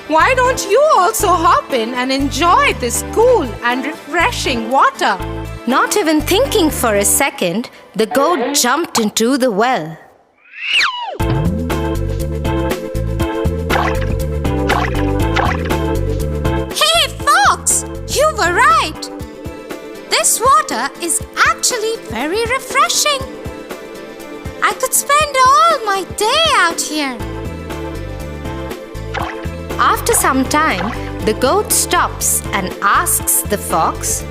Why don't you also hop in and enjoy this cool and refreshing water? Not even thinking for a second, the goat jumped into the well. Hey, Fox! You were right! This water is actually very refreshing. I could spend all my day out here. After some time, the goat stops and asks the fox,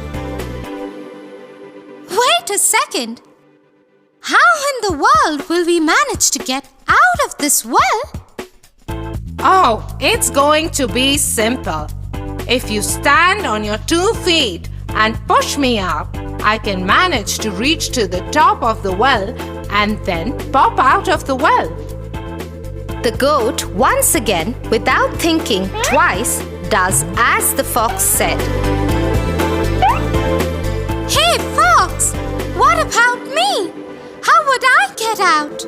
Wait a second. How in the world will we manage to get out of this well? Oh, it's going to be simple. If you stand on your 2 feet and push me up, I can manage to reach to the top of the well and then pop out of the well. The goat, once again, without thinking twice, does as the fox said. Hey, Fox! What about me? How would I get out?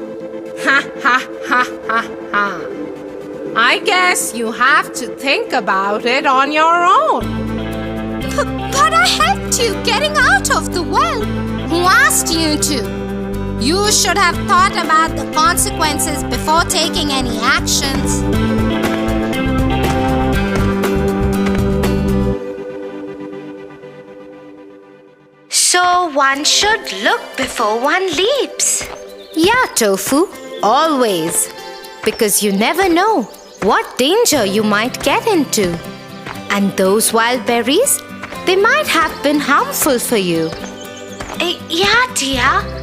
Ha ha ha ha ha. I guess you have to think about it on your own. But I helped you getting out of the well. Who asked you to? You should have thought about the consequences before taking any actions. So one should look before one leaps. Yeah, Tofu, always. Because you never know what danger you might get into. And those wild berries, they might have been harmful for you. Yeah, dear.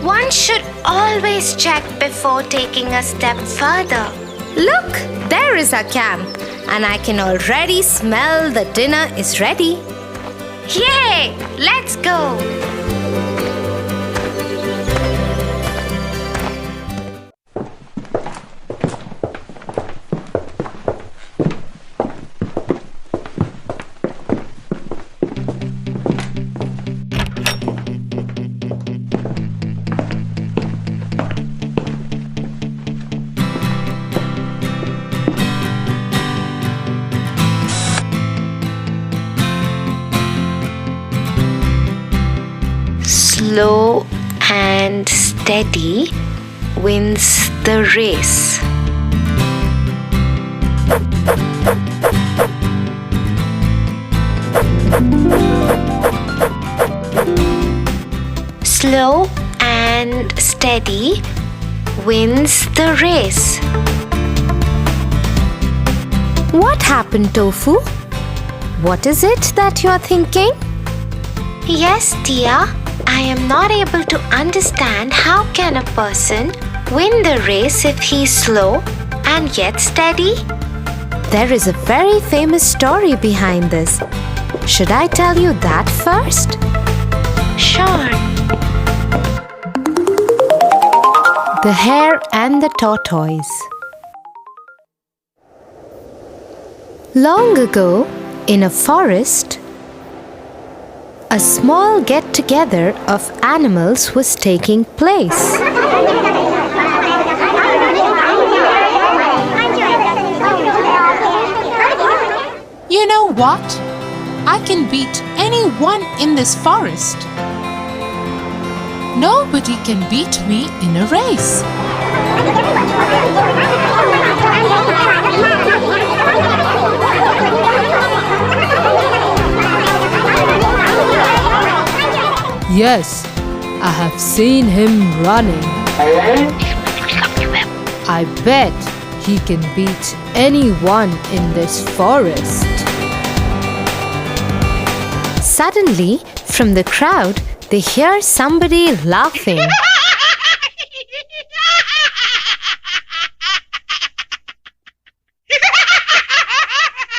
One should always check before taking a step further. Look, there is our camp. And I can already smell the dinner is ready. Yay! Let's go! Slow and steady wins the race. Slow and steady wins the race. What happened, Tofu? What is it that you're thinking? Yes, dear. I am not able to understand how can a person win the race if he's slow and yet steady? There is a very famous story behind this. Should I tell you that first? Sure. The Hare and the Tortoise. Long ago, in a forest, a small get-together of animals was taking place. You know what? I can beat anyone in this forest. Nobody can beat me in a race. Yes, I have seen him running. I bet he can beat anyone in this forest. Suddenly, from the crowd, they hear somebody laughing.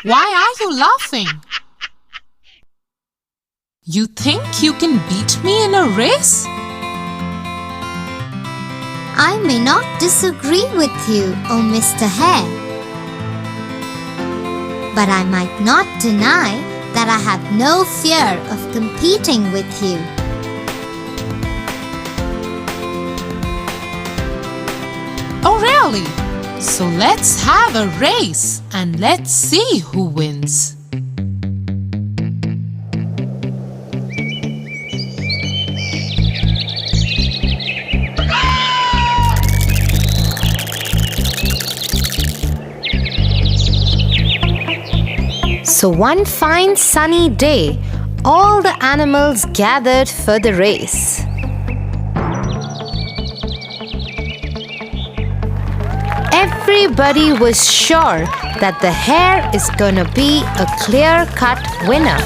Why are you laughing? You think you can beat me in a race? I may not disagree with you, oh Mr. Hare. But I might not deny that I have no fear of competing with you. Oh, really? So let's have a race and let's see who wins. So one fine sunny day, all the animals gathered for the race. Everybody was sure that the hare is gonna be a clear-cut winner.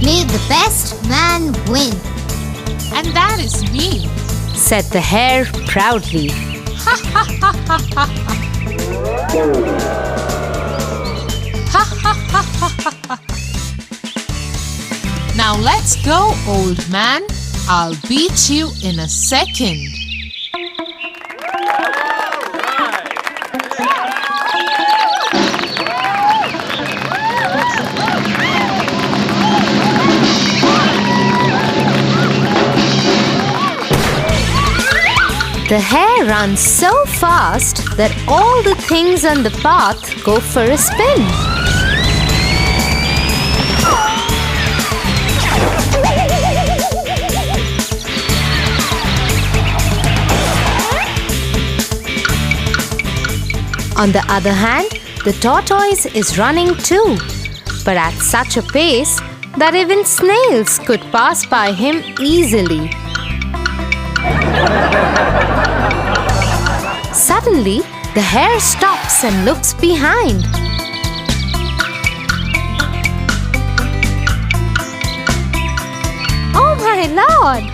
May the best man win. And that is me. Said the hare proudly. Now let's go, old man. I'll beat you in a second. The hare runs so fast that all the things on the path go for a spin. On the other hand, the tortoise is running too, but at such a pace that even snails could pass by him easily. Suddenly, the hare stops and looks behind. Oh my lord!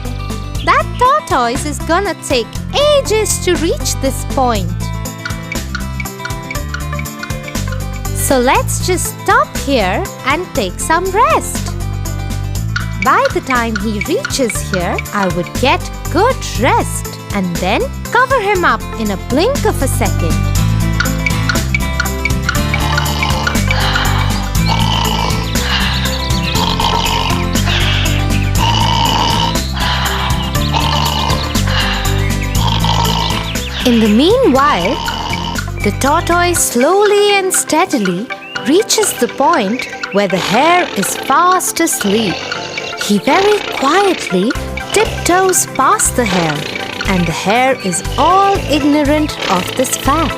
That tortoise is gonna take ages to reach this point. So let's just stop here and take some rest. By the time he reaches here, I would get good rest and then cover him up in a blink of a second. In the meanwhile, the tortoise slowly and steadily reaches the point where the hare is fast asleep. He very quietly tiptoes past the hare, and the hare is all ignorant of this fact.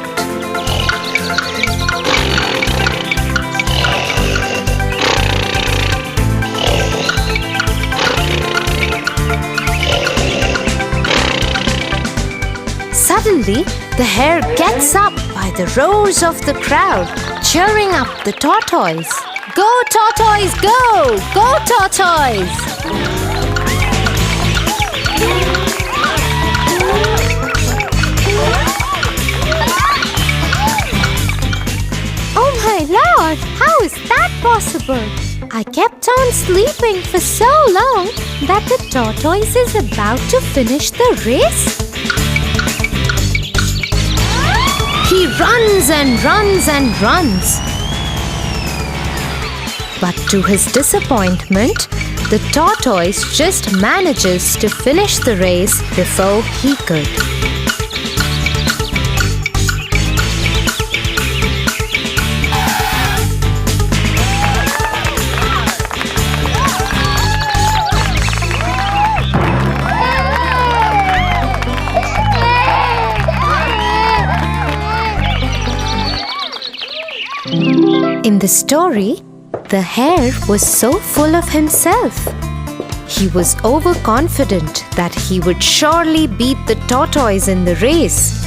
Suddenly, the hare gets up by the roars of the crowd, cheering up the tortoise. Go, tortoise, go! Go, tortoise! Oh my lord! How is that possible? I kept on sleeping for so long that the tortoise is about to finish the race. He runs and runs and runs. But to his disappointment, the tortoise just manages to finish the race before he could. In the story, the hare was so full of himself. He was overconfident that he would surely beat the tortoise in the race,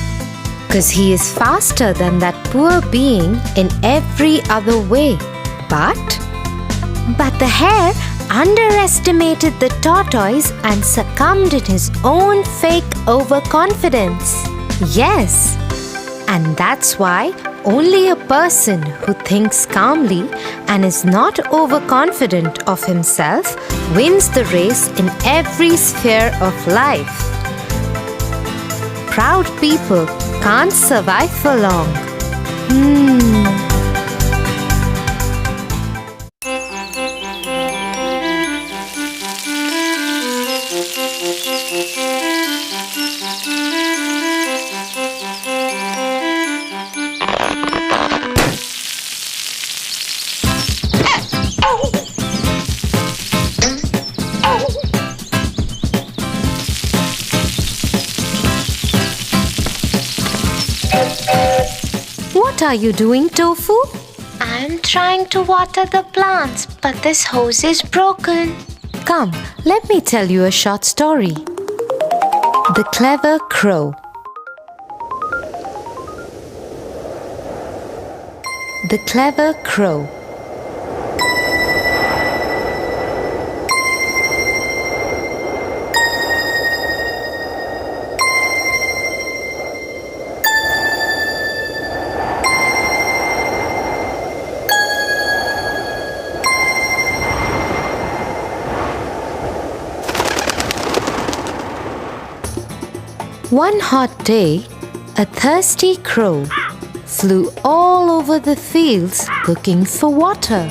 because he is faster than that poor being in every other way. But the hare underestimated the tortoise and succumbed in his own fake overconfidence. Yes, and that's why only a person who thinks calmly and is not overconfident of himself wins the race in every sphere of life. Proud people can't survive for long. What are you doing, Tofu? I'm trying to water the plants, but this hose is broken. Come, let me tell you a short story. The Clever Crow. The Clever Crow. One hot day, a thirsty crow flew all over the fields looking for water.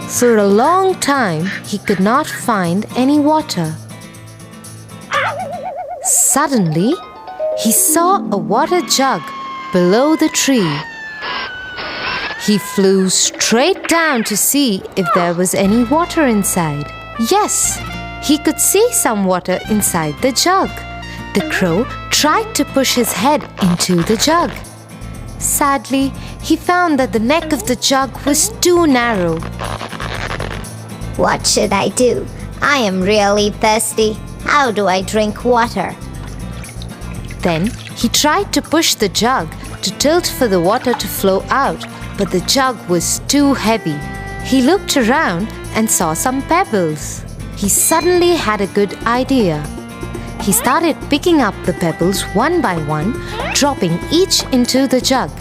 For a long time, he could not find any water. Suddenly, he saw a water jug below the tree. He flew straight down to see if there was any water inside. Yes, he could see some water inside the jug. The crow tried to push his head into the jug. Sadly, he found that the neck of the jug was too narrow. What should I do? I am really thirsty. How do I drink water? Then he tried to push the jug to tilt for the water to flow out, but the jug was too heavy. He looked around and saw some pebbles. He suddenly had a good idea. He started picking up the pebbles one by one, dropping each into the jug.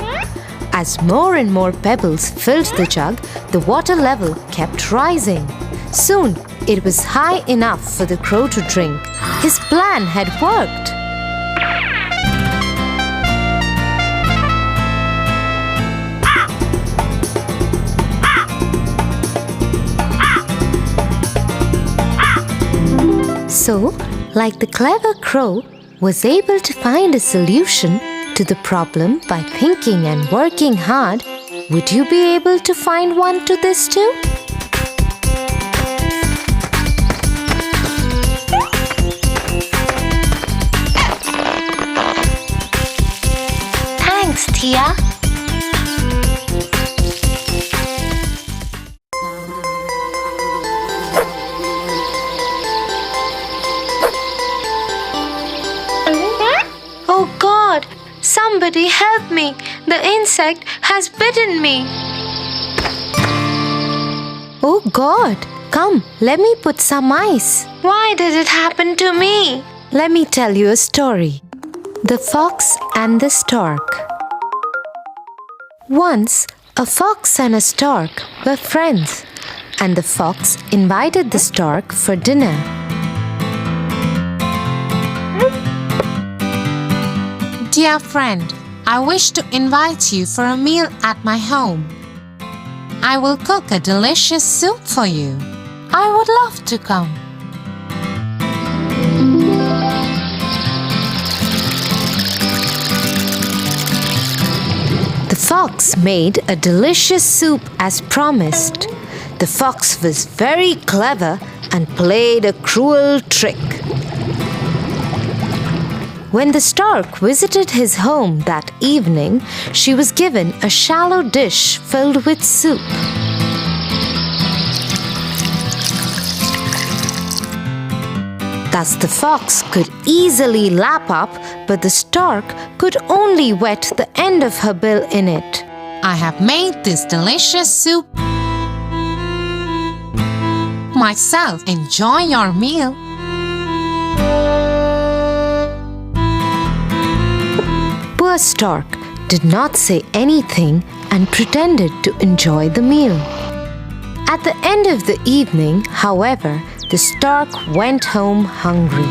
As more and more pebbles filled the jug, the water level kept rising. Soon, it was high enough for the crow to drink. His plan had worked. So, like the clever crow was able to find a solution to the problem by thinking and working hard, would you be able to find one to this too? Thanks, Tia. Oh God! Somebody help me! The insect has bitten me! Oh God! Come, let me put some ice. Why did it happen to me? Let me tell you a story. The Fox and the Stork. Once, a fox and a stork were friends, and the fox invited the stork for dinner. Dear friend, I wish to invite you for a meal at my home. I will cook a delicious soup for you. I would love to come. The fox made a delicious soup as promised. The fox was very clever and played a cruel trick. When the stork visited his home that evening, she was given a shallow dish filled with soup. Thus the fox could easily lap up, but the stork could only wet the end of her bill in it. I have made this delicious soup myself. Enjoy your meal. Poor stork did not say anything and pretended to enjoy the meal. At the end of the evening, however, the stork went home hungry.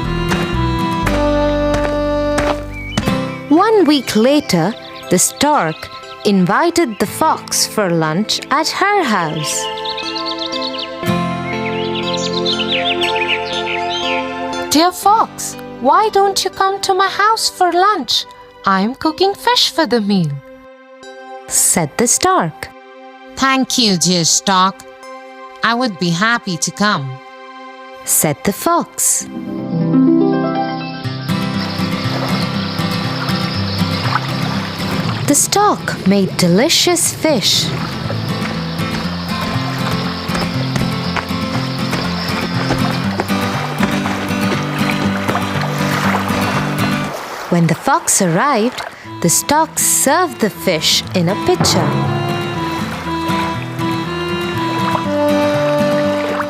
1 week later, the stork invited the fox for lunch at her house. Dear fox, why don't you come to my house for lunch? I'm cooking fish for the meal, said the stork. Thank you, dear stork. I would be happy to come, said the fox. The stork made delicious fish. When the fox arrived, the stork served the fish in a pitcher.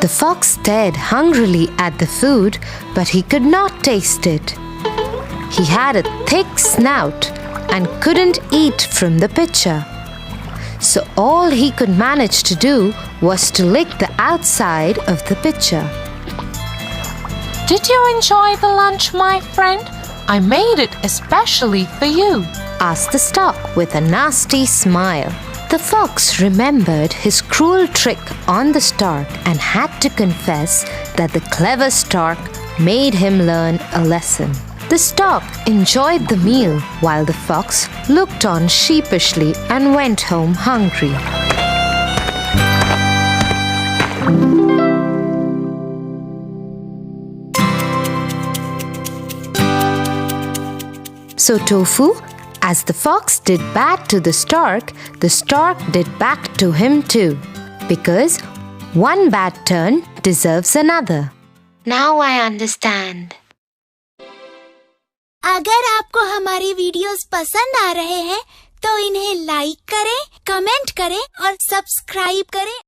The fox stared hungrily at the food, but he could not taste it. He had a thick snout and couldn't eat from the pitcher. So all he could manage to do was to lick the outside of the pitcher. Did you enjoy the lunch, my friend? I made it especially for you, asked the stork with a nasty smile. The fox remembered his cruel trick on the stork and had to confess that the clever stork made him learn a lesson. The stork enjoyed the meal while the fox looked on sheepishly and went home hungry. So Tofu, as the fox did bad to the stork did back to him too. Because one bad turn deserves another. Now I understand. अगर आपको हमारी videos पसंद आ रहे हैं तो इन्हें like करें, comment करें और सब्सक्राइब करें